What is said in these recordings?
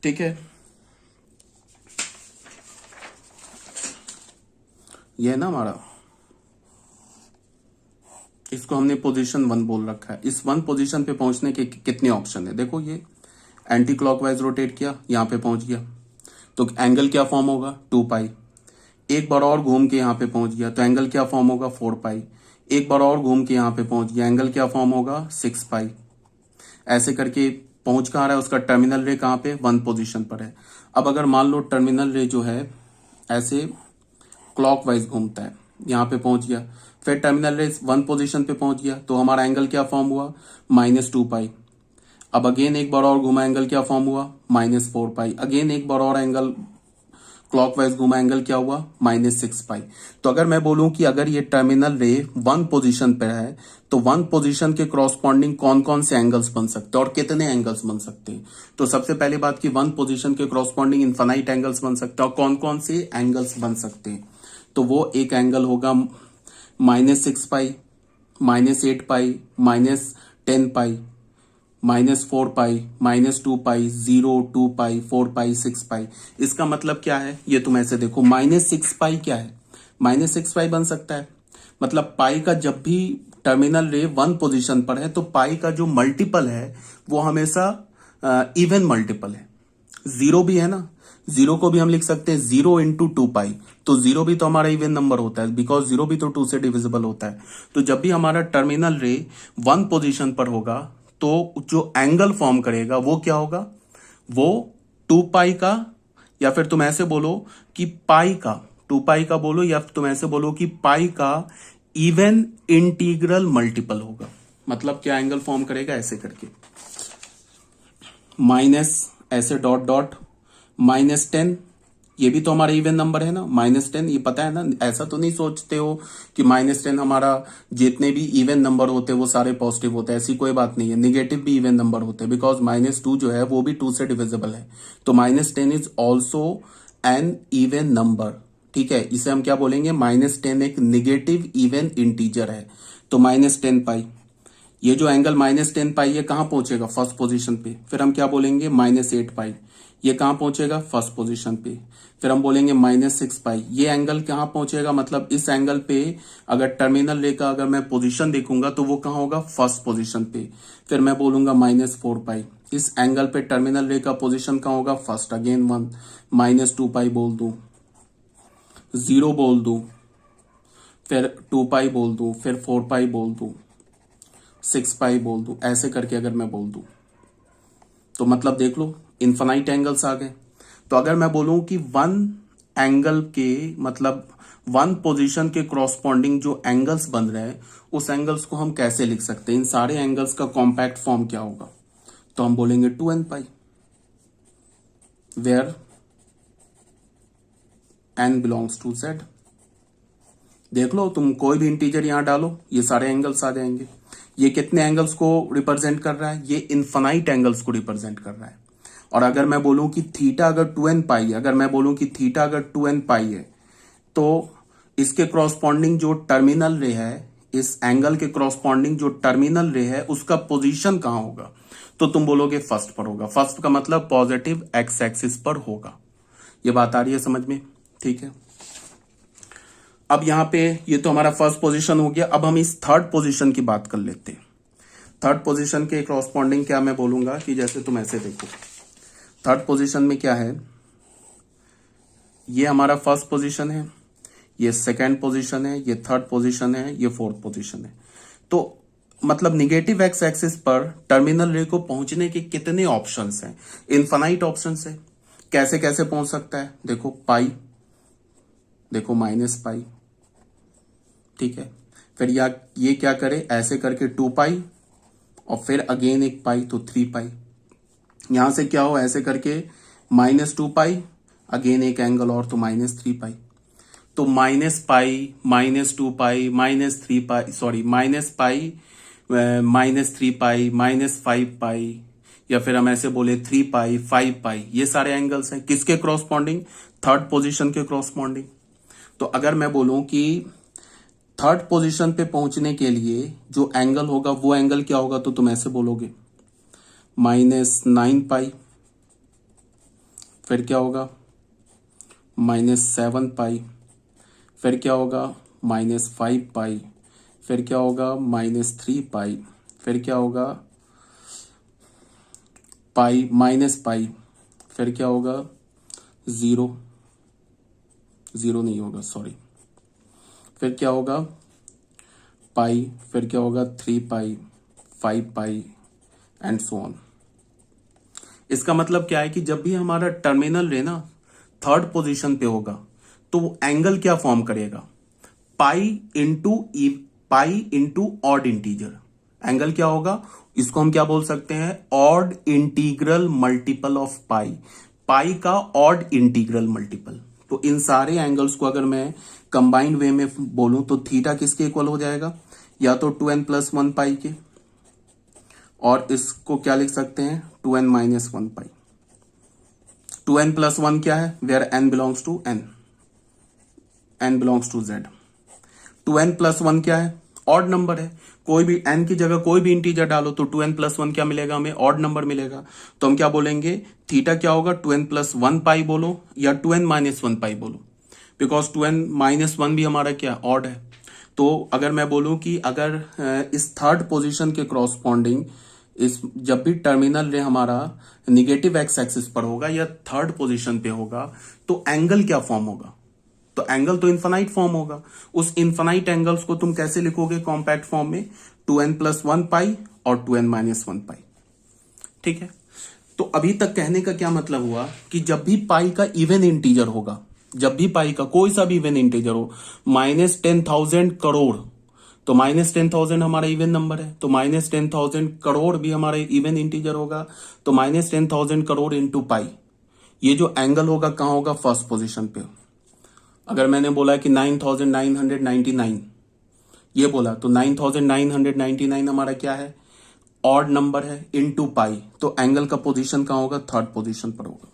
ठीक है, ये है ना हमारा, इसको हमने पोजीशन 1 बोल रखा है। इस 1 पोजीशन पे पहुंचने के कितने ऑप्शन है? देखो ये एंटी क्लॉकवाइज रोटेट किया, यहां पे पहुंच गया, तो एंगल क्या फॉर्म होगा? 2 पाई। एक बार और घूम के यहां पे पहुंच गया तो एंगल क्या फॉर्म होगा? 4 पाई। एक बार और घूम के यहां पे पहुंच गया, एंगल क्या फॉर्म होगा? 6 पाई। ऐसे करके पहुंच कहां रहा है? उसका टर्मिनल रे कहां पे? 1 पोजीशन पर है। अब अगर मान लो टर्मिनल रे जो है ऐसे क्लॉकवाइज घूमता है, यहां पे पहुंच गया, फिर टर्मिनल रे 1 पोजीशन पे पहुंच गया, तो हमारा एंगल क्या फॉर्म हुआ? -2 पाई। अब अगेन एक बार और घुमा, एंगल क्या फॉर्म हुआ? -4 पाई। अगेन एक बार और एंगल क्लॉकवाइज घुमा, एंगल क्या हुआ? -6 पाई। तो अगर मैं बोलूं कि अगर ये टर्मिनल रे 1 पोजीशन पे है तो 1 पोजीशन के क्रॉसपॉन्डिंग कौन कौन से एंगल्स बन सकते हैं और कितने एंगल्स बन सकते हैं? तो सबसे पहली बात कि 1 पोजीशन के क्रॉसपॉन्डिंग इनफाइनाइट एंगल्स बन सकते हैं, और कौन कौन से एंगल्स बन सकते हैं? तो वो एक एंगल होगा -6 पाई, -8 पाई, -10 पाई, -4 पाई, -2 पाई, 0, 2 पाई, 4 पाई, 6 पाई। इसका मतलब क्या है? ये तुम ऐसे देखो, -6 पाई क्या है? -6 पाई बन सकता है। मतलब पाई का जब भी टर्मिनल रे 1 पोजीशन पर है तो पाई का जो मल्टीपल है वो हमेशा इवन मल्टीपल है। 0 भी है ना, 0 को भी हम लिख सकते हैं 0 इंटू 2 पाई। तो 0 भी तो हमारा इवन नंबर होता है, बिकॉज 0 भी तो 2 से डिविजिबल होता है। तो जब भी हमारा टर्मिनल रे 1 पोजीशन पर होगा तो जो एंगल फॉर्म करेगा वो क्या होगा? वो 2 पाई का, या फिर तुम ऐसे बोलो कि पाई का, 2 पाई का बोलो, या तुम ऐसे बोलो कि पाई का इवन इंटीग्रल मल्टीपल होगा। मतलब क्या एंगल फॉर्म करेगा? ऐसे करके माइनस, ऐसे डॉट डॉट, -10, ये भी तो हमारा इवन नंबर है ना, -10, ये पता है ना। ऐसा तो नहीं सोचते हो कि -10 हमारा, जितने भी इवन नंबर होते हैं वो सारे पॉजिटिव होते हैं, ऐसी कोई बात नहीं है। नेगेटिव भी इवन नंबर होते हैं, बिकॉज -2 जो है वो भी 2 से डिविजिबल है। तो -10 is also an even number. ठीक है, इसे हम क्या बोलेंगे? -10 एक निगेटिव इवन इंटीजर है। तो -10 पाई, ये जो एंगल -10 पाई है कहां पहुंचेगा? फर्स्ट पोजीशन पे। फिर हम क्या बोलेंगे? -8 पाई, ये कहां पहुंचेगा? फर्स्ट पोजीशन पे। फिर हम बोलेंगे -6 पाई, ये एंगल कहां पहुंचेगा? मतलब इस एंगल पे अगर टर्मिनल रे का अगर मैं पोजीशन देखूंगा तो वो कहां होगा? फर्स्ट पोजीशन पे। फिर मैं बोलूंगा -4 पाई, इस एंगल पे टर्मिनल रे का पोजीशन कहां होगा? फर्स्ट। अगेन 1, -2 पाई बोल दू, 0 बोल दू, फिर 2 पाई बोल दू, फिर 4 पाई बोल दू, 6 पाई बोल दू। ऐसे करके अगर मैं बोल दू तो मतलब देख लो इन्फाइनाइट एंगल्स आ गए। तो अगर मैं बोलूं कि 1 एंगल के, मतलब 1 पोजीशन के क्रॉसपॉन्डिंग जो एंगल्स बन रहे हैं उस एंगल्स को हम कैसे लिख सकते हैं? इन सारे एंगल्स का कॉम्पैक्ट फॉर्म क्या होगा? तो हम बोलेंगे 2n pi, where n belongs to z। देख लो, तुम कोई भी इंटीजर यहां डालो, ये सारे एंगल्स आ जाएंगे। ये कितने एंगल्स को रिप्रेजेंट कर रहा है? ये इनफाइनाइट एंगल्स को रिप्रेजेंट कर रहा है। और अगर मैं बोलूं कि थीटा अगर 2n पाई है, अगर मैं बोलूं कि थीटा अगर 2n पाई है, तो इसके क्रॉसपॉन्डिंग जो टर्मिनल रे है, इस एंगल के क्रॉसपॉन्डिंग जो टर्मिनल रे है उसका पोजीशन कहां होगा? तो तुम बोलोगे फर्स्ट पर होगा। फर्स्ट का मतलब पॉजिटिव एक्स एक्सिस पर होगा। ये बात आ रही है समझ में? ठीक है, अब यहां पे ये तो हमारा फर्स्ट पोजीशन हो गया। अब हम इस थर्ड पोजीशन की बात कर लेते हैं। थर्ड पोजीशन के क्रॉसपॉन्डिंग क्या मैं बोलूंगा कि जैसे तुम ऐसे देखो, थर्ड पोजीशन में क्या है? ये हमारा फर्स्ट पोजीशन है, ये सेकंड पोजीशन है, ये थर्ड पोजीशन है, ये फोर्थ पोजीशन है। तो मतलब निगेटिव एक्स एक्सिस पर टर्मिनल रे को पहुंचने के कितने ऑप्शंस हैं? इनफाइनाइट ऑप्शंस है। कैसे कैसे पहुंच सकता है? देखो पाई, देखो -पाई, ठीक है। फिर ये क्या करे? ऐसे करके 2 पाई, और फिर अगेन एक पाई, तो 3 पाई। यहां से क्या हो? ऐसे करके -2 पाई, अगेन एक एंगल और, तो -3 पाई। तो -पाई, -2 पाई, -3 पाई, सॉरी -पाई, -3 पाई, -5 पाई, या फिर हम ऐसे बोले 3 पाई, 5 पाई, ये सारे एंगल्स हैं किसके क्रॉसपॉन्डिंग? थर्ड पोजीशन के क्रॉसपॉन्डिंग। तो अगर मैं बोलूं कि थर्ड पोजीशन पे पहुंचने के लिए जो एंगल होगा वो एंगल क्या होगा? तो तुम ऐसे बोलोगे -9 पाई, फिर क्या होगा -7 पाई, फिर क्या होगा -5 पाई, फिर क्या होगा -3 पाई, फिर क्या होगा पाई -पाई, फिर क्या होगा 0, 0 नहीं होगा सॉरी, फिर क्या होगा पाई, फिर क्या होगा 3 पाई, 5 पाई एंड सो ऑन। इसका मतलब क्या है कि जब भी हमारा टर्मिनल रे ना थर्ड पोजीशन पे होगा तो वो एंगल क्या फॉर्म करेगा, pi into odd integer. Angle क्या होगा, इसको हम क्या बोल सकते हैं, ऑड इंटीग्रल मल्टीपल ऑफ पाई, पाई का ऑड इंटीग्रल मल्टीपल। तो इन सारे एंगल्स को अगर मैं कंबाइंड वे में बोलूं तो थीटा किसके इक्वल हो जाएगा, या तो 2n+1 पाई के, और इसको क्या लिख सकते हैं 2n-1 पाई। 2n+1 क्या है, where n belongs to n, n belongs to z। 2n+1 क्या है, ऑड नंबर है, कोई भी n की जगह कोई भी इंटीजर डालो तो 2n+1 क्या मिलेगा, हमें ऑड नंबर मिलेगा। तो हम क्या बोलेंगे, थीटा क्या होगा 2n+1 पाई बोलो या 2n-1 पाई बोलो, बिकॉज 2n-1 भी हमारा क्या ऑड है। तो अगर मैं बोलूं कि अगर इस थर्ड पोजीशन के क्रॉसपॉन्डिंग इस जब भी टर्मिनल रे हमारा निगेटिव एक्स एक्सिस पर होगा या थर्ड पोजीशन पे होगा तो एंगल क्या फॉर्म होगा, तो एंगल तो इन्फानाइट फॉर्म होगा। उस इन्फानाइट एंगल्स को तुम कैसे लिखोगे कॉम्पैक्ट फॉर्म में, 2n+1 पाई और 2n-1 पाई। ठीक है, तो अभी तक कहने का क्या मतलब हुआ कि जब भी पाई का इवन इंटीजर होगा, जब भी पाई का कोई सा भी इवन इंटीजर हो, -10,000 करोड़, तो -10,000 हमारा इवन नंबर है, तो -10,000 करोड़ भी हमारा इवन इंटीजर होगा, तो -10,000 करोड़ इंटू पाई, ये जो एंगल होगा कहां होगा, फर्स्ट पोजीशन पे। अगर मैंने बोला कि 9,999 ये बोला तो 9,999 हमारा क्या है, ऑड नंबर है इनटू पाई, तो एंगल का पोजीशन कहां होगा, थर्ड पोजीशन पर होगा।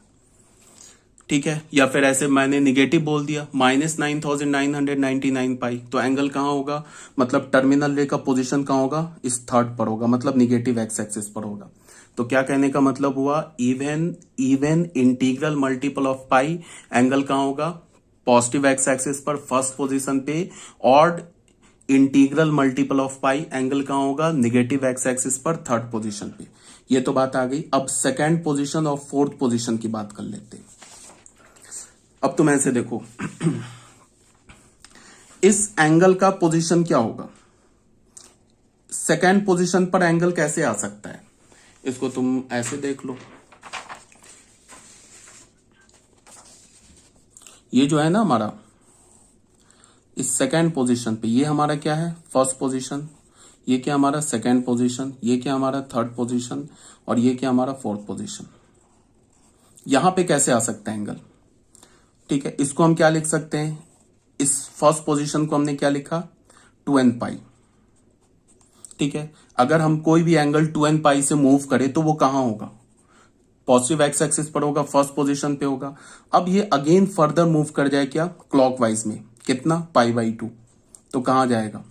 ठीक है, या फिर ऐसे मैंने निगेटिव बोल दिया -9,999 पाई, तो एंगल कहां होगा, मतलब टर्मिनल रे का पोजीशन कहां होगा, इस थर्ड पर होगा, मतलब निगेटिव एक्स एक्सिस पर होगा। तो क्या कहने का मतलब हुआ, even integral multiple of pi, angle कहां होगा, पॉजिटिव एक्स एक्सिस पर फर्स्ट पोजीशन पे, odd integral multiple of pi, angle कहां होगा, निगेटिव एक्स एक्सिस पर थर्ड पोजीशन पे। ये तो बात आ गई। अब सेकेंड पोजीशन और फोर्थ पोजीशन की बात कर लेते हैं। अब तुम ऐसे देखो इस एंगल का पोजीशन क्या होगा, सेकेंड पोजीशन पर एंगल कैसे आ सकता है, इसको तुम ऐसे देख लो। ये जो है ना हमारा इस सेकेंड पोजीशन पे, ये हमारा क्या है फर्स्ट पोजीशन, ये क्या हमारा सेकेंड पोजीशन, ये क्या हमारा थर्ड पोजीशन, और ये क्या हमारा फोर्थ पोजीशन। यहां पे कैसे आ सकता है एंगल, ठीक है, इसको हम क्या लिख सकते हैं, इस फर्स्ट पोजीशन को हमने क्या लिखा 2n पाई। ठीक है, अगर हम कोई भी एंगल 2n पाई से मूव करें तो वो कहां होगा, पॉजिटिव एक्स एक्सिस पर होगा, फर्स्ट पोजीशन पे होगा। अब ये अगेन फर्दर मूव कर जाए क्या क्लॉकवाइज में, कितना π/2, तो कहां जाएगा,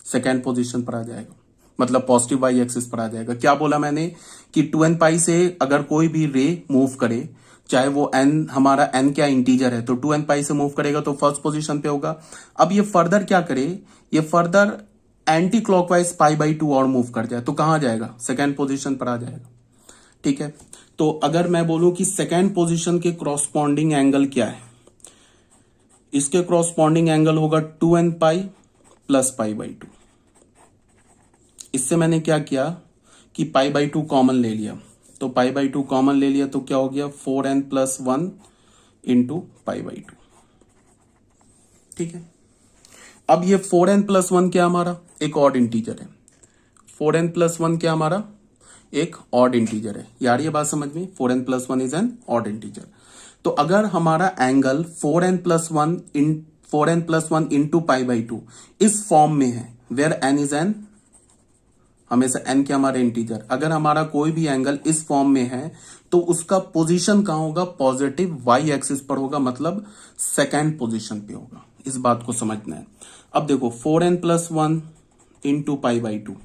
सेकेंड पोजीशन पर आ जाएगा, मतलब पॉजिटिव वाई एक्सिस पर आ जाएगा। क्या बोला मैंने कि 2n पाई से अगर कोई भी रे मूव करे, चाहे वो n हमारा n क्या इंटीजर है, तो 2n पाई से मूव करेगा तो फर्स्ट पोजीशन पे होगा। अब ये फर्दर क्या करे, ये फर्दर एंटी क्लॉकवाइज π/2 और मूव कर जाए तो कहां जाएगा, सेकेंड पोजीशन पर आ जाएगा। ठीक है, तो अगर मैं बोलूं कि सेकेंड पोजीशन के क्रॉसपॉन्डिंग एंगल क्या है, इसके क्रॉसपॉन्डिंग एंगल होगा 2n पाई प्लस π/2। इससे मैंने क्या किया कि π/2 कॉमन ले लिया, तो π/2 कॉमन ले लिया तो क्या हो गया 4n+1 इंटू π/2। ठीक है, अब ये 4n+1 क्या हमारा एक ऑड इंटीजर है, 4n+1 क्या हमारा एक ऑड इंटीजर है, यार ये बात समझ में, 4n+1 is an odd integer. तो अगर हमारा एंगल 4n+1 इंटू π/2 इस फॉर्म में है, वेयर n इज एन, हमेशा n क्या हमारा इंटीजर, अगर हमारा कोई भी एंगल इस फॉर्म में है तो उसका पोजीशन कहां होगा, पॉजिटिव वाई एक्सिस पर होगा, मतलब सेकेंड पोजीशन पे होगा। इस बात को समझना है। अब देखो 4n+1 इंटू π/2,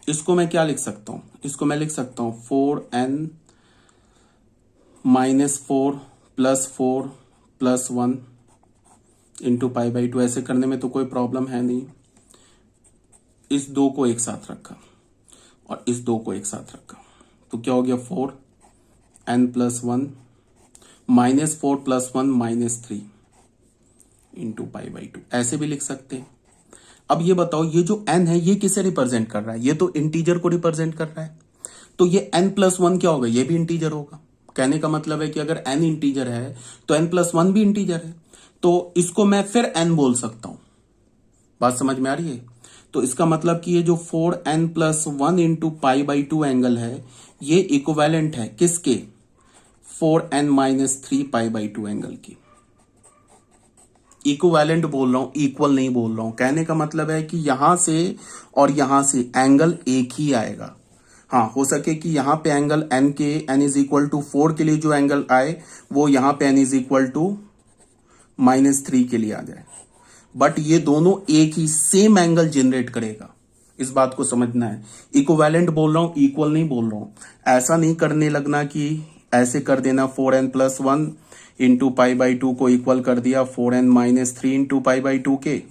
इसको मैं क्या लिख सकता हूं, इसको मैं लिख सकता हूं 4n -4 + 4 + 1 इंटू पाई बाई 2। ऐसे करने में तो कोई प्रॉब्लम है नहीं। इस 2 को एक साथ रखा और इस 2 को एक साथ रखा, तो क्या हो गया 4n + 1 -4 + 1 -3 इंटू पाई बाई 2। ऐसे भी लिख सकते हैं। अब ये बताओ, ये जो n है ये किसे रिप्रेजेंट कर रहा है? ये तो इंटीजर को रिप्रेजेंट कर रहा है, तो ये n + 1 क्या होगा? ये भी इंटीजर होगा। कहने का मतलब है कि अगर n इंटीजर है तो n + 1 भी इंटीजर है, तो इसको मैं फिर n बोल सकता हूं। बात समझ में आ रही है? तो इसका मतलब कि ये जो 4n + 1 into pi by 2 angle है, ये इक्विवेलेंट है किसके? 4n - 3 पाई बाई 2 एंगल की। इक्विवेलेंट बोल रहा हूं, इक्वल नहीं बोल रहा हूं। कहने का मतलब है कि यहां से और यहां से एंगल एक ही आएगा। हाँ, हो सके कि यहां पे एंगल n के n = 4 के लिए जो एंगल आए वो यहां पे n = -3 के लिए आ जाए, बट ये दोनों एक ही सेम एंगल जनरेट करेगा। इस बात को समझना है। इक्विवेलेंट बोल रहा हूं, इक्वल नहीं बोल रहा हूं। ऐसा नहीं करने लगना कि ऐसे कर देना 4n + 1 इंटू पाई बाई 2 को इक्वल कर दिया 4n - 3 इंटू पाई बाई 2 के,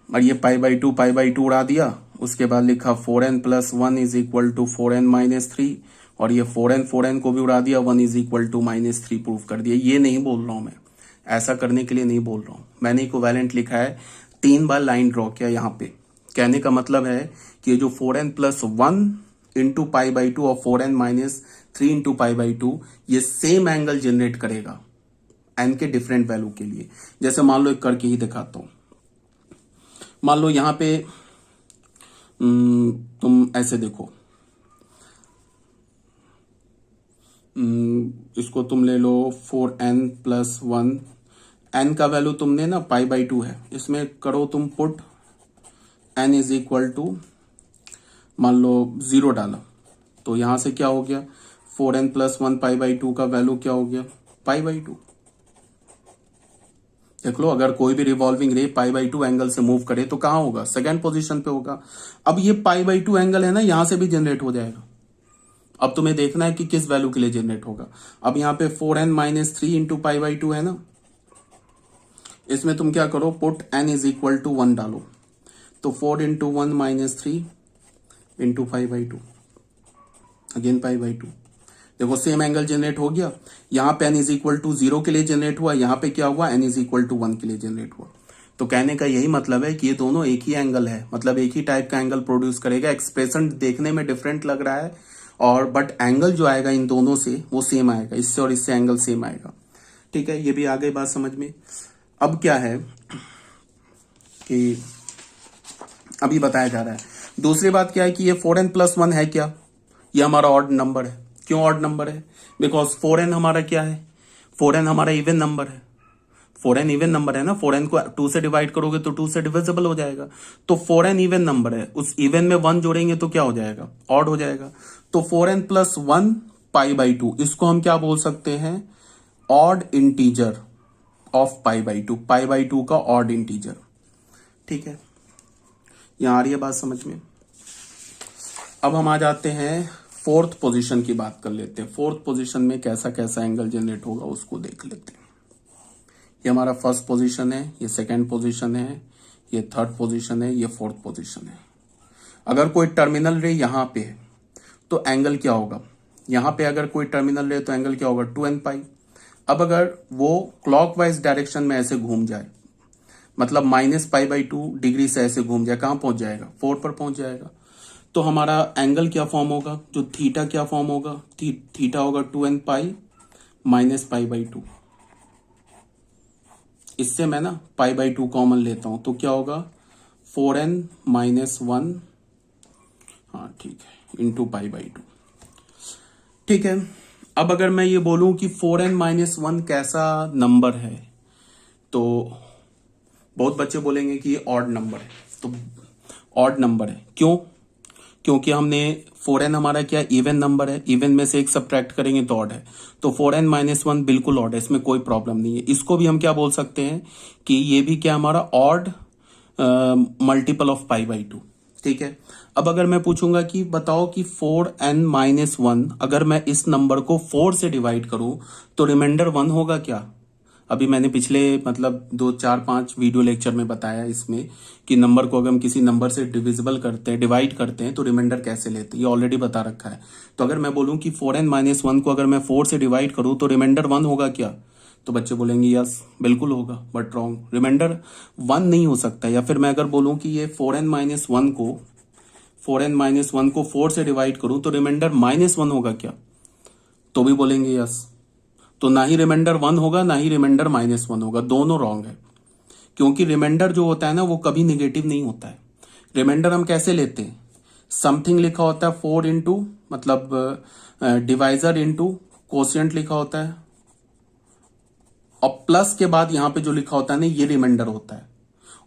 और ये पाई बाई 2 उड़ा दिया। उसके बाद लिखा 4n + 1 = 4n - 3, और ये 4n को भी उड़ा दिया, 1 = -3 प्रूफ कर दिया। ये नहीं बोल रहा हूं मैं, ऐसा करने के लिए नहीं बोल रहा हूं। मैंने इक्विवेलेंट लिखा है, 3 बार लाइन ड्रॉ किया यहां पे। कहने का मतलब है कि ये जो 4n + 1 इंटू पाई बाई 2 और 4n - 3 इंटू पाई बाई 2, ये सेम एंगल जनरेट करेगा n के डिफरेंट वैल्यू के लिए। जैसे मान लो एक करके ही दिखाता हूं। मान लो यहां पे तुम ऐसे देखो, इसको तुम ले लो 4n + 1, n का वैल्यू तुमने ना पाई बाई 2 है, इसमें करो तुम पुट n = मान लो 0 डाला, तो यहां से क्या हो गया 4n + 1 पाई बाई 2 का वैल्यू क्या हो गया? पाई बाई 2। देख लो, अगर कोई भी रिवॉल्विंग रे पाई बाई 2 एंगल से मूव करे तो कहां होगा? सेकेंड पोजीशन पे होगा। अब ये पाई बाई 2 एंगल है ना, यहां से भी जनरेट हो जाएगा। अब तुम्हें देखना है कि किस वैल्यू के लिए जनरेट होगा। अब यहां पे 4n - 3 इंटू पाई बाई 2 है ना, इसमें तुम क्या करो, पुट n = 1 डालो, तो 4 × 1 - 3 into pi by 2, again pi by 2। देखो सेम एंगल जनरेट हो गया। यहां पे n = 0 के लिए जनरेट हुआ, यहां पे क्या हुआ n = 1 के लिए जनरेट हुआ। तो कहने का यही मतलब है कि ये दोनों एक ही एंगल है, मतलब एक ही टाइप का एंगल प्रोड्यूस करेगा। एक्सप्रेशन देखने में डिफरेंट लग रहा है, और बट एंगल जो आएगा इन दोनों से वो सेम आएगा, इससे और इससे एंगल सेम आएगा। ठीक है, ये भी आ गई बात समझ में। अब क्या है कि अभी बताया जा रहा है, दूसरी बात क्या है कि ये 4n + 1 है क्या? ये हमारा ऑड नंबर है। क्यों ऑड नंबर है? बिकॉज 4n हमारा क्या है? 4n हमारा इवन नंबर है। 4n इवन नंबर है ना, 4n को 2 से डिवाइड करोगे तो 2 से डिविजिबल हो जाएगा। तो 4n इवन नंबर है, उस इवन में 1 जोड़ेंगे तो क्या हो जाएगा? ऑड हो जाएगा। तो 4n + 1 पाई बाई 2, इसको हम क्या बोल सकते हैं? Odd integer of pi by 2, pi by 2 का ऑड इंटीजर। ठीक है, यहां आ रही है बात समझ में। अब हम आ जाते हैं फोर्थ पोजीशन की बात कर लेते हैं। फोर्थ पोजीशन में कैसा कैसा एंगल जनरेट होगा उसको देख लेते हैं। ये हमारा फर्स्ट पोजीशन है, ये सेकंड पोजीशन है, ये थर्ड पोजीशन है, ये फोर्थ पोजीशन है। अगर कोई टर्मिनल रे यहां पे है तो एंगल क्या होगा? यहां पे अगर कोई टर्मिनल रे तो एंगल क्या होगा? 2n पाई। अब अगर वो क्लॉकवाइज डायरेक्शन में ऐसे घूम जाए, मतलब -π/2 डिग्री से ऐसे घूम जाए, कहां पहुंच जाएगा? 4 पर पहुंच जाएगा। तो हमारा एंगल क्या फॉर्म होगा? जो थीटा क्या फॉर्म होगा? थीटा होगा 2n पाई -π/2। इससे मैं ना π/2 कॉमन लेता हूं, तो क्या होगा? 4n - 1, हाँ ठीक है, इंटू π/2। ठीक है, अब अगर मैं ये बोलूं कि 4n - 1 कैसा नंबर है, तो बहुत बच्चे बोलेंगे कि ये ऑड नंबर है। तो ऑड नंबर है क्यों? क्योंकि हमने 4n हमारा क्या इवन नंबर है, इवन में से एक सब्ट्रैक्ट करेंगे तो ऑड है। तो 4n - 1 बिल्कुल ऑड है, इसमें कोई प्रॉब्लम नहीं है। इसको भी हम क्या बोल सकते हैं कि ये भी क्या हमारा ऑड मल्टीपल ऑफ π/2। ठीक है। अब अगर मैं पूछूंगा कि बताओ कि 4n-1 अगर मैं इस नंबर को 4 से डिवाइड करूं तो रिमाइंडर 1 होगा क्या? अभी मैंने पिछले मतलब 2 4 5 वीडियो लेक्चर में बताया इसमें कि नंबर को अगर हम किसी नंबर से डिविजिबल करते हैं, डिवाइड करते हैं, तो रिमाइंडर कैसे लेते हैं, ये ऑलरेडी बता रखा है। तो अगर मैं बोलूं कि 4n-1 को अगर मैं 4 से डिवाइड करूं तो रिमाइंडर 1 होगा क्या? तो बच्चे बोलेंगे यस बिल्कुल होगा, बट रॉन्ग, रिमाइंडर 1 नहीं हो सकता। या फिर मैं अगर बोलूं कि ये 4n-1 को 4 से डिवाइड करूं तो रिमाइंडर -1 होगा क्या? तो भी बोलेंगे यस। तो ना ही रिमाइंडर 1 होगा ना ही रिमाइंडर -1 होगा, दोनों रॉन्ग है। क्योंकि रिमाइंडर जो होता है ना वो कभी निगेटिव नहीं होता है। रिमाइंडर हम कैसे लेते हैं? समथिंग लिखा होता है 4 इंटू मतलब डिवाइजर इंटू कोशिएंट लिखा होता है, और प्लस के बाद यहां पे जो लिखा होता है ना ये रिमाइंडर होता है।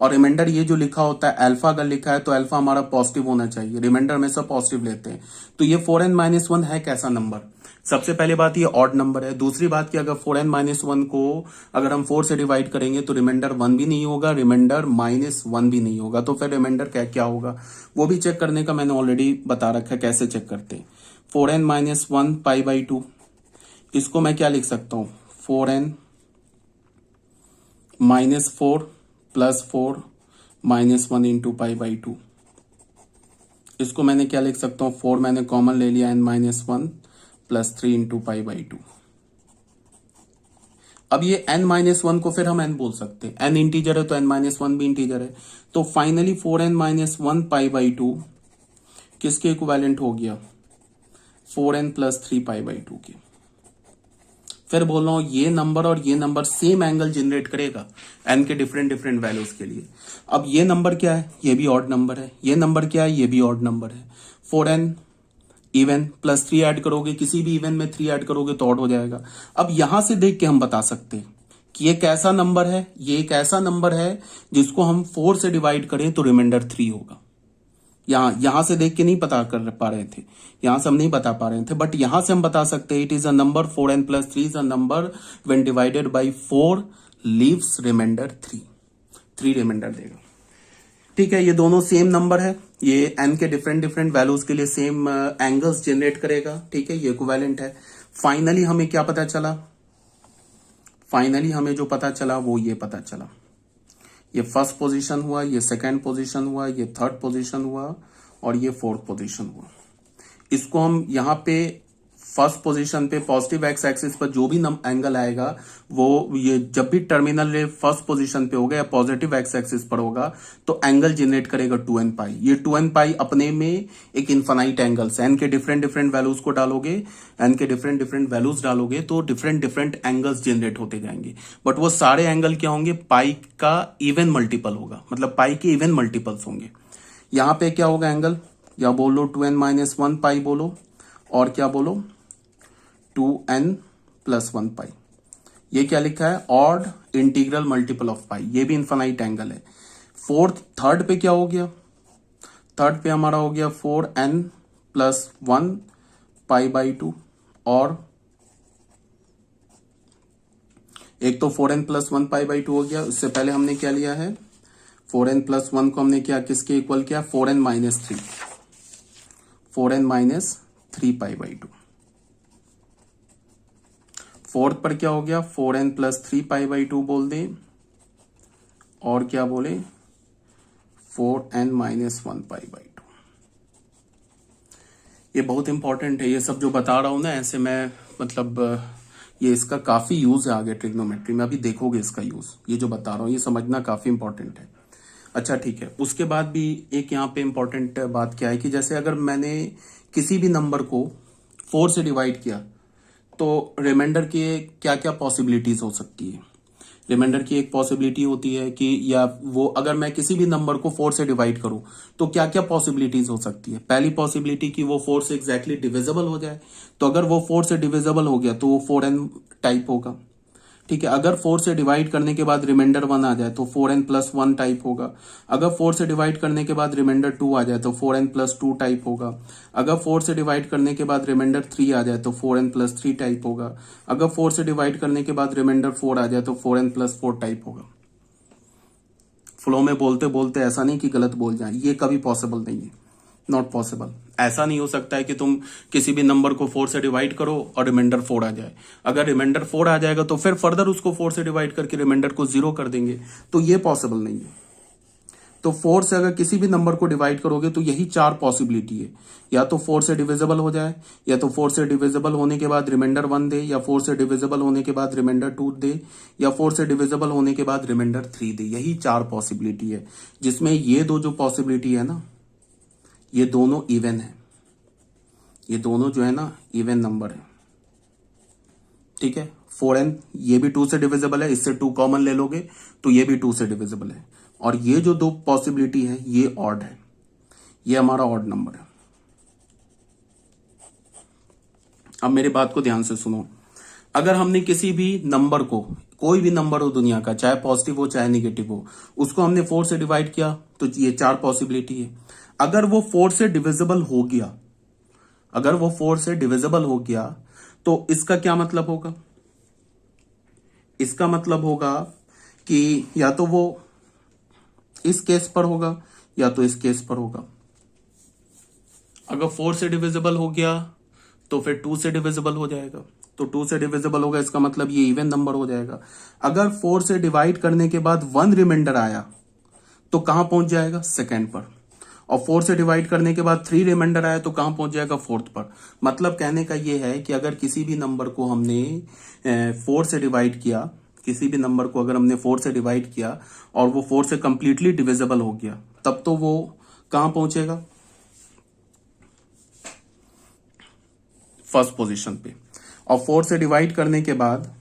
और रिमाइंडर ये जो लिखा होता है अल्फा अगर लिखा है तो अल्फा हमारा पॉजिटिव होना चाहिए, रिमाइंडर में सब पॉजिटिव लेते हैं। तो ये 4n-1 है कैसा नंबर? सबसे पहले बात ये ऑड नंबर है। दूसरी बात कि अगर 4n-1 को अगर हम 4 से डिवाइड करेंगे तो रिमाइंडर 1 भी नहीं होगा, रिमाइंडर -1 भी नहीं होगा। तो फिर रिमाइंडर क्या क्या होगा वो भी चेक करने का मैंने ऑलरेडी बता रखा है कैसे चेक करते हैं। 4n-1 π/2, इसको मैं क्या लिख सकता हूं? 4n -4 + 4 -1 into π/2। इसको मैंने क्या लिख सकता हूं? 4 मैंने कॉमन ले लिया, n-1 + 3 इंटू π/2। अब ये n-1 को फिर हम n बोल सकते हैं, n इंटीजर है तो n-1 भी इंटीजर है। तो फाइनली 4n-1 π/2 किसके इक्विवेलेंट हो गया? 4n + 3 π/2 के। फिर बोल रहा हूं ये नंबर और ये नंबर सेम एंगल जनरेट करेगा n के डिफरेंट डिफरेंट वैल्यूज के लिए। अब ये नंबर क्या है? ये भी ऑड नंबर है। ये नंबर क्या है? ये भी ऑड नंबर है। 4n इवन प्लस 3 ऐड करोगे, किसी भी इवन में 3 ऐड करोगे तो ऑड हो जाएगा। अब यहां से देख के हम बता सकते हैं कि ये कैसा नंबर है। ये एक ऐसा नंबर है जिसको हम 4 से डिवाइड करें तो रिमाइंडर 3 होगा। यहां से देख के नहीं पता कर पा रहे थे, यहां से हम नहीं बता पा रहे थे, बट यहां से हम बता सकते हैं it is a number 4n + 3 is a number when divided by 4 leaves remainder 3 remainder देगा। ठीक है, ये दोनों सेम नंबर है, ये n के डिफरेंट डिफरेंट वैल्यूज के लिए सेम एंगल्स जनरेट करेगा। ठीक है, ये इक्विवेलेंट है। फाइनली हमें क्या पता चला? फाइनली हमें जो पता चला वो ये पता चला, ये फर्स्ट पोजीशन हुआ, ये सेकंड पोजीशन हुआ, ये थर्ड पोजीशन हुआ और ये फोर्थ पोजीशन हुआ। इसको हम यहाँ पे फर्स्ट पोजीशन पे पॉजिटिव एक्स एक्सिस पर जो भी एंगल आएगा वो ये जब भी टर्मिनल फर्स्ट पोजीशन पे होगा या पॉजिटिव एक्स एक्सिस पर होगा तो एंगल जनरेट करेगा 2n π। ये 2n π अपने में एक इनफाइनाइट एंगल है। n के डिफरेंट डिफरेंट वैल्यूज को डालोगे, n के डिफरेंट डिफरेंट वैल्यूज डालोगे तो डिफरेंट डिफरेंट एंगल्स जनरेट होते जाएंगे। बट वो सारे एंगल क्या होंगे? पाई का इवन मल्टीपल होगा, मतलब पाई के इवन मल्टीपल्स होंगे। यहां पे क्या होगा एंगल? या बोलो 2n-1 π बोलो, और क्या बोलो 2n + 1 π। ये क्या लिखा है? ऑड इंटीग्रल मल्टीपल ऑफ पाई। ये भी इनफाइनाइट एंगल है। थर्ड पे क्या हो गया? थर्ड पे हमारा हो गया 4n + 1 π/2, और एक तो 4n + 1 π/2 हो गया। उससे पहले हमने क्या लिया है? 4n + 1 को हमने क्या किसके इक्वल किया? 4n - 3 π/2। फोर्थ पर क्या हो गया? 4n + 3 π/2 बोल दे, और क्या बोले 4n - 1 π/2। ये बहुत इंपॉर्टेंट है, ये सब जो बता रहा हूं ना, ऐसे मैं मतलब ये इसका काफी यूज है आगे ट्रिग्नोमेट्री में, अभी देखोगे इसका यूज। ये जो बता रहा हूं ये समझना काफी इंपॉर्टेंट है। अच्छा ठीक है, उसके बाद भी एक यहाँ पे इंपॉर्टेंट बात क्या है कि जैसे अगर मैंने किसी भी नंबर को 4 से डिवाइड किया तो रिमाइंडर के क्या क्या पॉसिबिलिटीज हो सकती है। रिमाइंडर की एक पॉसिबिलिटी होती है कि या वो अगर मैं किसी भी नंबर को 4 से डिवाइड करूं तो क्या क्या पॉसिबिलिटीज हो सकती है। पहली पॉसिबिलिटी कि वो 4 से एग्जैक्टली डिविजिबल हो जाए। तो अगर वो 4 से डिविजिबल हो गया तो वो 4n टाइप होगा। ठीक है, अगर 4 से डिवाइड करने के बाद रिमाइंडर 1 आ जाए तो 4n + 1 टाइप होगा। अगर 4 से डिवाइड करने के बाद रिमाइंडर 2 आ जाए तो 4n + 2 टाइप होगा। अगर 4 से डिवाइड करने के बाद रिमाइंडर 3 आ जाए तो 4n + 3 टाइप होगा। अगर 4 से डिवाइड करने के बाद रिमाइंडर 4 आ जाए तो 4n + 4 टाइप होगा। फ्लो में बोलते बोलते ऐसा नहीं कि गलत बोल जाए, ये कभी पॉसिबल नहीं है, नॉट पॉसिबल। ऐसा नहीं हो सकता है कि तुम किसी भी नंबर को 4 से डिवाइड करो और रिमाइंडर 4 आ जाए। अगर रिमाइंडर 4 आ जाएगा तो फिर फर्दर उसको 4 से डिवाइड करके रिमाइंडर को 0 कर देंगे, तो ये पॉसिबल नहीं है। तो 4 से अगर किसी भी नंबर को डिवाइड करोगे तो यही 4 पॉसिबिलिटी है, या तो 4 से डिविजिबल हो जाए, या तो 4 से डिविजिबल होने के बाद रिमाइंडर 1 दे, या 4 से डिविजिबल होने के बाद रिमाइंडर 2 दे, या 4 से डिविजिबल होने के बाद रिमाइंडर 3 दे। यही 4 पॉसिबिलिटी है, जिसमें ये दो जो पॉसिबिलिटी है ना, ये दोनों इवन है, ये दोनों जो है ना इवन नंबर है, ठीक है। 4n ये भी 2 से डिविजिबल है, इससे 2 कॉमन ले लोगे तो ये भी 2 से डिविजिबल है, और ये जो दो पॉसिबिलिटी है ये ऑड है, ये हमारा ऑड नंबर है। अब मेरी बात को ध्यान से सुनो, अगर हमने किसी भी नंबर को, कोई भी नंबर हो दुनिया का, चाहे पॉजिटिव हो चाहे निगेटिव हो, उसको हमने 4 से डिवाइड किया तो ये 4 पॉसिबिलिटी है। अगर वो 4 से डिविजिबल हो गया, अगर वो 4 से डिविजिबल हो गया तो इसका क्या मतलब होगा? इसका मतलब होगा कि या तो वो इस केस पर होगा या तो इस केस पर होगा। अगर 4 से डिविजिबल हो गया तो फिर 2 से डिविजिबल हो जाएगा, तो 2 से डिविजिबल होगा, इसका मतलब ये इवन नंबर हो जाएगा। अगर 4 से डिवाइड करने के बाद 1 रिमाइंडर आया तो कहां पहुंच जाएगा? सेकेंड पर। और 4 से डिवाइड करने के बाद 3 रिमाइंडर आया तो कहां पहुंच जाएगा? फोर्थ पर। मतलब कहने का ये है कि अगर किसी भी नंबर को हमने 4 से डिवाइड किया, किसी भी नंबर को अगर हमने 4 से डिवाइड किया और वो 4 से कंप्लीटली डिविजिबल हो गया, तब तो वो कहां पहुंचेगा? फर्स्ट पोजीशन पे। और 4 से डिवाइड करने के बाद,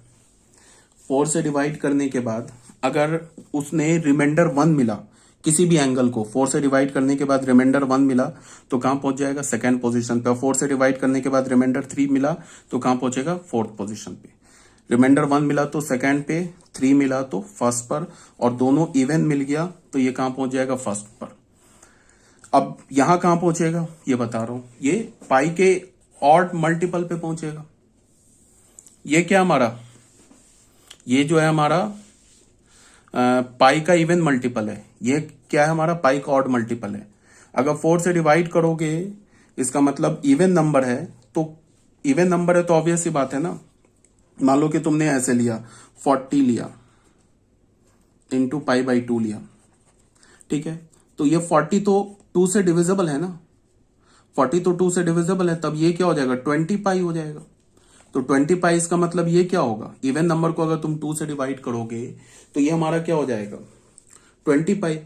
4 से डिवाइड करने के बाद अगर उसने रिमाइंडर 1 मिला, किसी भी एंगल को 4 से डिवाइड करने के बाद रिमाइंडर 1 मिला तो कहां पहुंच जाएगा? सेकंड पोजीशन पे। और 4 से डिवाइड करने के बाद रिमाइंडर 3 मिला तो कहां पहुंचेगा? फोर्थ पोजीशन पे। रिमाइंडर 1 मिला तो सेकंड पे, 3 मिला तो फर्स्ट पर, और दोनों इवन मिल गया तो ये कहां पहुंच जाएगा? फर्स्ट पर। अब यहां कहां पहुंचेगा ये बता रहा हूं, ये पाई के ऑड मल्टीपल पे पहुंचेगा। ये क्या हमारा, ये जो है हमारा पाई का इवन मल्टीपल है, ये क्या है हमारा? पाई का ऑड मल्टीपल है। अगर 4 से डिवाइड करोगे इसका मतलब इवन नंबर है, तो इवन नंबर है तो ऑब्वियस सी बात है ना। मान लो कि तुमने ऐसे लिया 40 लिया इंटू पाई बाई 2 लिया, ठीक है, तो ये 40 तो 2 से डिविजिबल है ना, 40 तो 2 से डिविजिबल है, तब ये क्या हो जाएगा? 20 पाई हो जाएगा। तो 20 पाई इसका मतलब ये क्या होगा? इवन नंबर को अगर तुम 2 से डिवाइड करोगे तो ये हमारा क्या हो जाएगा? 20 पाई।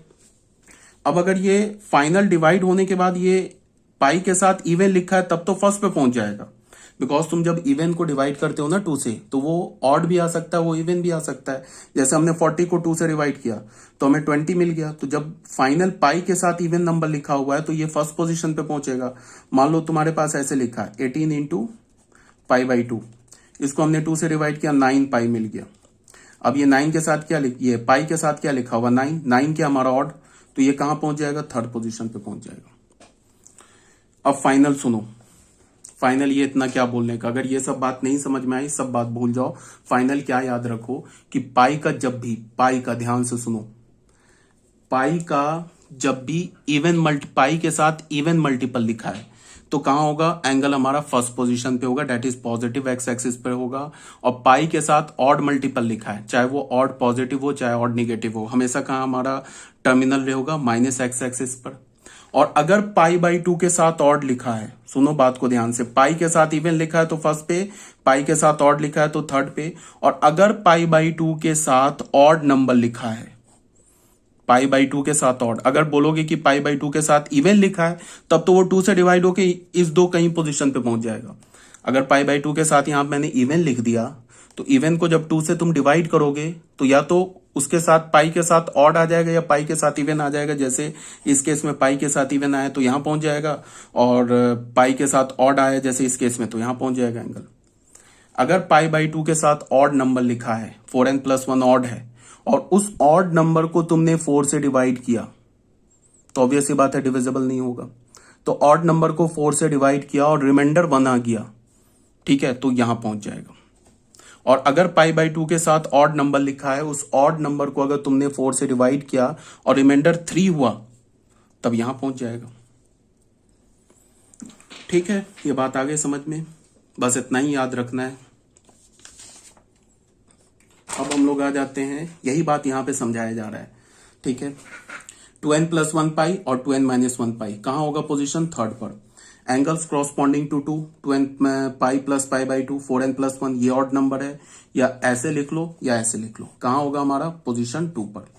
अब अगर ये फाइनल डिवाइड होने के बाद ये पाई के साथ इवन लिखा है तब तो फर्स्ट पे पहुंच जाएगा, बिकॉज तुम जब इवन को डिवाइड करते हो ना 2 से, तो वो ऑड भी आ सकता है, वो इवन भी आ सकता है। जैसे हमने 40 को 2 से डिवाइड किया तो हमें 20 मिल गया, तो जब फाइनल पाई के साथ इवन नंबर लिखा हुआ है तो ये फर्स्ट पोजीशन पे पहुंचेगा। मान लो तुम्हारे पास ऐसे लिखा है 18 इंटू पाई बाई 2, इसको हमने 2 से डिवाइड किया, 9 पाई मिल गया। अब ये 9 के साथ क्या ये पाई के साथ क्या लिखा हुआ? 9, 9 क्या हमारा ऑड, तो ये कहां पहुंच जाएगा? थर्ड पोजीशन पे पहुंच जाएगा। अब फाइनल सुनो, फाइनल ये इतना क्या बोलने का, अगर ये सब बात नहीं समझ में आई सब बात भूल जाओ। फाइनल क्या याद रखो कि पाई का जब भी, पाई का ध्यान से सुनो, पाई का जब भी इवन पाई के साथ इवन मल्टीपल लिखा है तो कहां होगा? एंगल हमारा फर्स्ट पोजीशन पे होगा, that is positive x axis पे होगा। और पाई के साथ ऑड मल्टीपल लिखा है, चाहे वो ऑड पॉजिटिव हो चाहे ऑड निगेटिव हो, हमेशा कहां हमारा टर्मिनल रहेगा? माइनस एक्स एक्सिस पर। और अगर पाई बाई 2 के साथ ऑड लिखा है, सुनो बात को ध्यान से, पाई के साथ इवन लिखा है तो फर्स्ट पे, पाई के साथ ऑड लिखा है तो थर्ड पे, और अगर पाई बाई 2 के साथ ऑड नंबर लिखा है, पाई बाई 2 के साथ ऑड, अगर बोलोगे कि पाई बाई 2 के साथ इवन लिखा है तब तो वो 2 से डिवाइड होके इस दो कहीं पोजीशन पे पहुंच जाएगा। अगर पाई बाई 2 के साथ यहां मैंने इवन लिख दिया तो इवन को जब 2 से तुम डिवाइड करोगे तो या तो उसके साथ पाई के साथ ऑड आ जाएगा या पाई के साथ इवन आ जाएगा। जैसे इस केस में पाई के साथ इवन आया तो यहां पहुंच जाएगा, और पाई के साथ ऑड आया जैसे इस केस में तो यहां पहुंच जाएगा एंगल। अगर पाई बाई 2 के साथ ऑड नंबर लिखा है, 4n + 1 ऑड है, और उस ऑड नंबर को तुमने 4 से डिवाइड किया तो ऑब्वियस सी बात है डिविजिबल नहीं होगा। तो ऑड नंबर को 4 से डिवाइड किया और रिमाइंडर 1 आ गया, ठीक है, तो यहां पहुंच जाएगा। और अगर पाई बाई 2 के साथ ऑड नंबर लिखा है, उस ऑड नंबर को अगर तुमने 4 से डिवाइड किया और रिमाइंडर 3 हुआ, तब यहां पहुंच जाएगा। ठीक है, ये बात आ गई समझ में, बस इतना ही याद रखना है। अब हम लोग आ जाते हैं, यही बात यहां पे समझाया जा रहा है। ठीक है, 2n + 1 पाई और 2n - 1 पाई कहां होगा पोजीशन? थर्ड पर। Angles corresponding to 2n pi + pi by 2, 4n + 1 ये ऑड नंबर है, या ऐसे लिख लो या ऐसे लिख लो, कहां होगा हमारा? पोजीशन 2 पर।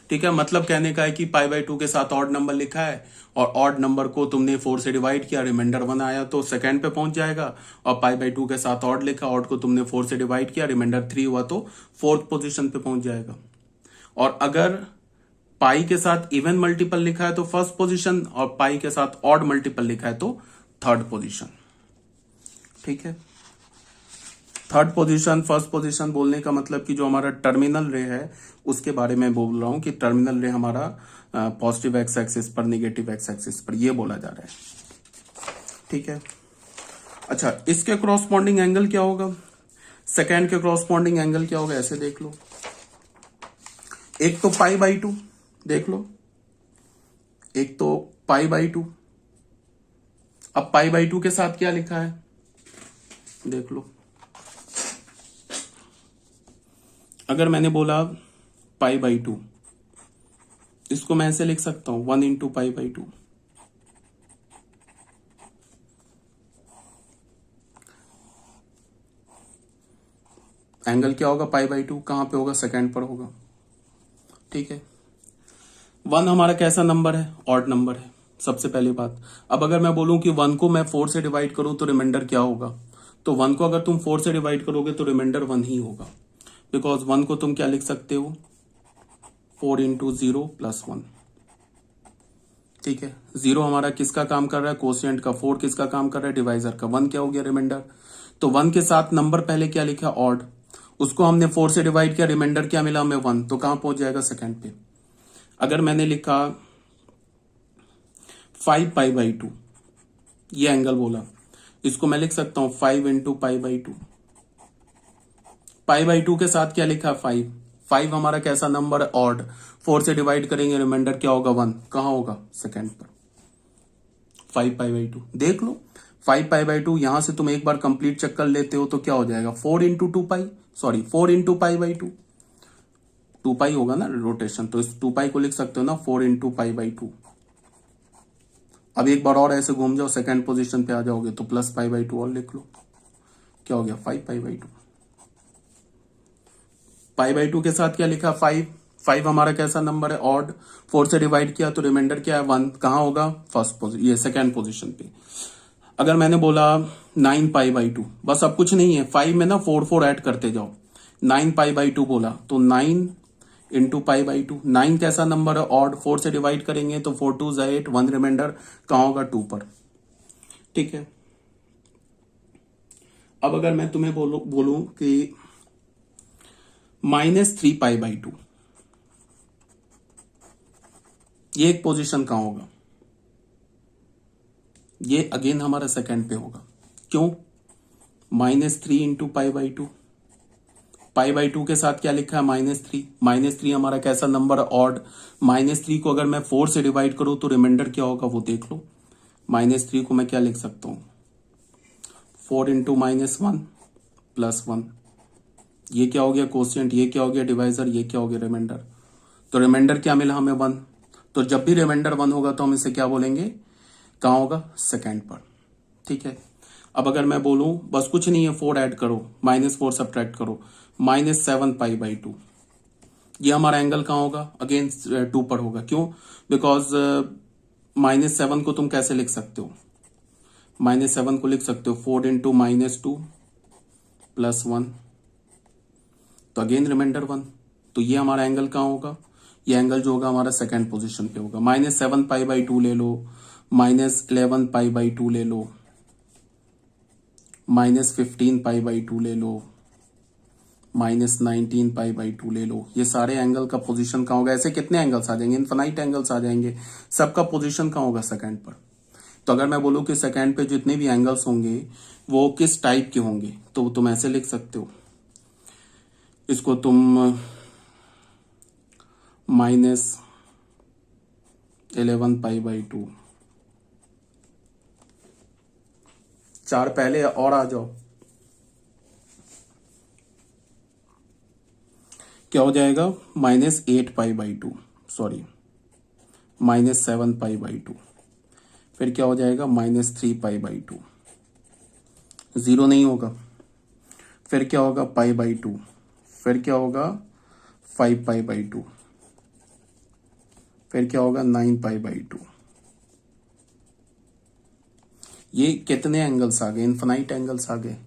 ठीक है, मतलब कहने का है कि पाई बाई 2 के साथ ऑड नंबर लिखा है और ऑड नंबर को तुमने 4 से डिवाइड किया, रिमाइंडर 1 आया तो सेकंड पे पहुंच जाएगा, और पाई बाई 2 के साथ ऑड लिखा, ऑड को तुमने 4 से डिवाइड किया, रिमाइंडर 3 हुआ तो फोर्थ पोजीशन पे पहुंच जाएगा। और अगर पाई के साथ इवन मल्टीपल लिखा है तो फर्स्ट पोजीशन, और पाई के साथ ऑड मल्टीपल लिखा है तो थर्ड पोजीशन। ठीक है, थर्ड पोजीशन, फर्स्ट पोजीशन बोलने का मतलब कि जो हमारा टर्मिनल रे है उसके बारे में बोल रहा हूं कि टर्मिनल रे हमारा पॉजिटिव एक्स एक्सिस पर, निगेटिव एक्स एक्सिस पर, ये बोला जा रहा है। ठीक है, अच्छा इसके क्रॉसपॉन्डिंग एंगल क्या होगा? सेकेंड के क्रॉसपॉन्डिंग एंगल क्या होगा? ऐसे देख लो, एक तो पाई बाई 2 देख लो, एक तो पाई बाई 2। अब पाई बाई 2 के साथ क्या लिखा है देख लो। अगर मैंने बोला पाई बाई 2, इसको मैं ऐसे लिख सकता हूं 1 × पाई बाई 2। एंगल क्या होगा? पाई बाई 2 कहां पे होगा? सेकेंड पर होगा। ठीक है, 1 हमारा कैसा नंबर है? ऑड नंबर है, सबसे पहली बात। अब अगर मैं बोलूं कि 1 को मैं 4 से डिवाइड करूं तो रिमाइंडर क्या होगा? तो 1 को अगर तुम 4 से डिवाइड करोगे तो रिमाइंडर 1 ही होगा, बिकॉज 1 को तुम क्या लिख सकते हो? 4 × 0 + 1। ठीक है, 0 हमारा किसका काम कर रहा है? कोशिएंट का। 4 किसका काम कर रहा है? डिवाइजर का। 1 क्या हो गया? रिमाइंडर। तो 1 के साथ नंबर पहले क्या लिखा? ऑड। उसको हमने 4 से डिवाइड किया, रिमाइंडर क्या मिला हमें? 1। तो कहां पहुंच जाएगा? सेकंड पे। अगर मैंने लिखा 5 पाई बाई 2, ये एंगल बोला, इसको मैं लिख सकता हूं 5 × पाई बाई 2। पाई बाई 2 के साथ क्या लिखा? 5। 5 हमारा कैसा नंबर है? ऑड। 4 से डिवाइड करेंगे, रिमाइंडर क्या होगा? 1। कहां होगा? सेकंड पर। 5 पाई बाई 2 देख लो, 5 पाई बाई 2 यहां से तुम एक बार कंप्लीट चक्कर लेते हो तो क्या हो जाएगा? 4 × 2 पाई, सॉरी 4 × पाई बाई 2। 2 पाई होगा ना रोटेशन, तो इस 2 पाई को लिख सकते हो ना 4 × पाई बाई 2। अब एक बार और ऐसे घूम जाओ, सेकंड पोजीशन पे आ जाओगे तो प्लस पाई बाई 2 और लिख लो, क्या हो गया? 5 पाई बाई 2। पाई बाई 2 के साथ क्या लिखा? 5। 5 हमारा कैसा नंबर है? ऑड। 4 से डिवाइड किया तो रिमाइंडर क्या है? 1। कहां होगा? फर्स्ट पोजीशन, ये सेकंड पोजीशन पे। अगर मैंने बोला 9 पाई बाई 2, बस अब कुछ नहीं है, 5 में ना 4 ऐड करते जाओ। 9 पाई बाई 2 बोला तो 9 × पाई बाई 2। 9 कैसा नंबर है? ऑड। 4 से डिवाइड करेंगे तो 4 2 8, 1 रिमाइंडर कहां होगा? 2 पर। ठीक है, अब अगर मैं तुम्हें बोलूं कि -3 पाई बाई 2, ये एक पोजीशन कहां होगा? ये अगेन हमारा सेकंड पे होगा। क्यों? -3 × पाई बाई 2। पाई बाई 2 के साथ क्या लिखा है? -3। -3 हमारा कैसा नंबर है? ऑड। -3 को अगर मैं 4 से डिवाइड करूं तो रिमाइंडर क्या होगा वो देख लो। -3 को मैं क्या लिख सकता हूं? 4 × -1 + 1। ये क्या हो गया? कोशिएंट। ये क्या हो गया? डिवाइजर। ये क्या हो गया? रिमाइंडर। तो रिमाइंडर क्या मिला हमें? 1। तो जब भी रिमाइंडर 1 होगा तो हम इसे क्या बोलेंगे? कहां होगा? सेकंड पर। ठीक है, अब अगर मैं बोलूं बस कुछ नहीं है, 4 ऐड करो, -4 सब्ट्रैक्ट करो, -7 पाई बाई 2, ये हमारा एंगल कहां होगा? अगेन 2 पर होगा। क्यों? बिकॉज -7 को तुम कैसे लिख सकते हो? -7 को लिख सकते हो 4 × -2 + 1, तो अगेन रिमाइंडर 1। तो ये हमारा एंगल कहां होगा? ये एंगल जो होगा हमारा सेकंड पोजीशन पे होगा। -7 पाई बाई 2 ले लो, -11 पाई बाई 2 ले लो, -15 पाई बाई 2 ले लो, -19 पाई बाई 2 ले लो। ये सारे एंगल का पोजीशन कहां होगा? ऐसे कितने एंगल्स आ जाएंगे? इनफाइनाइट एंगल्स आ जाएंगे। सबका पोजीशन कहां होगा? सेकंड पर। तो अगर मैं बोलूं कि सेकंड पे जितने भी एंगल्स होंगे वो किस टाइप के होंगे, तो तुम ऐसे लिख सकते हो इसको तुम -11π/2, 4 पहले और आ जाओ, क्या हो जाएगा? -8π/2, सॉरी -7π/2, फिर क्या हो जाएगा? -3π/2, जीरो नहीं होगा। फिर क्या होगा? π/2, फिर क्या होगा? 5π/2, फिर क्या होगा? 9π/2। ये कितने एंगल्स आ गए? इन्फिनाइट एंगल्स आ गए।